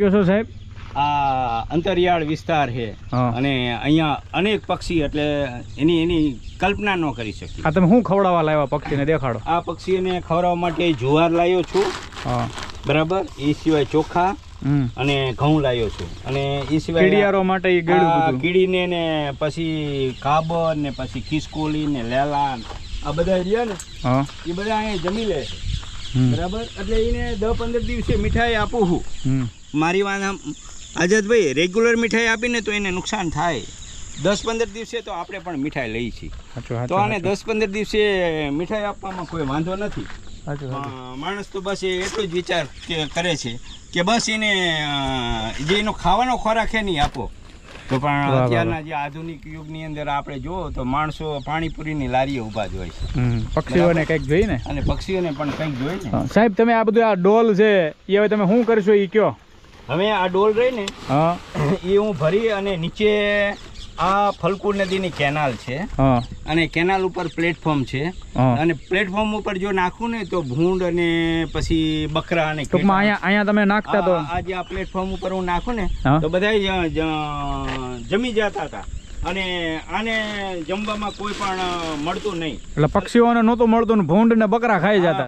શું સાહેબ આ અંતરિયાળ વિસ્તાર છે અને અહીંયા અનેક પક્ષી એટલે એની કલ્પના ન કરી શકીએ. આ તમે શું ખવડાવવા લાવ્યા પક્ષીને દેખાડો. આ પક્ષીને ખવડાવવા માટે જુવાર લાવ્યો છું, બરાબર. એ સિવાય ચોખા અને ઘઉં લાવ્યો છું, અને એ સિવાય કીડિયારો માટે એ ગળ્યું કીડીને ને પછી કાબર ને પછી ખિસકોલી ને લેલાન આ બધા રહ્યા ને એ બધા અહીંયા જમી લે છે, બરાબર. એટલે એને 10-15 દિવસે મીઠાઈ આપું છું. મારી વાત આઝાદભાઈ, રેગ્યુલર મીઠાઈ આપીને તો એને નુકસાન થાય. 10-15 દિવસે તો આપણે પણ મીઠાઈ લઈ છીએ, તો આને 10-15 દિવસે મીઠાઈ આપવામાં કોઈ વાંધો નથી. માણસ તો બસ એટલો જ વિચાર કરે છે કે બસ એને જે એનો ખાવાનો ખોરાક છે નહીં આપો. તો પણ અત્યારના જે આધુનિક યુગની અંદર આપણે જુઓ તો માણસો પાણીપુરીની લારીએ ઊભા જ હોય છે. પક્ષીઓને કંઈક જોઈએ ને, અને પક્ષીઓને પણ કંઈક જોઈએ ને. સાહેબ તમે આ બધું આ ડોલ છે એ હવે તમે શું કરશો એ કયો. હવે આ ડોલ રહી ને એ હું ભરી અને નીચે આ ફલકુર નદીની કેનાલ છે અને કેનાલ ઉપર પ્લેટફોર્મ છે, અને પ્લેટફોર્મ ઉપર જો નાખું ને તો ભૂંડ અને પછી બકરા અને અહીંયા તમે નાખતા તો આજે આ પ્લેટફોર્મ ઉપર હું નાખું ને તો બધા જમી જતા હતા, અને આને જમવામાં કોઈ પણ મળતું નહીં. એટલે પક્ષીઓને નહોતું મળતું ને ભૂંડ ને બકરા ખાઈ જતા.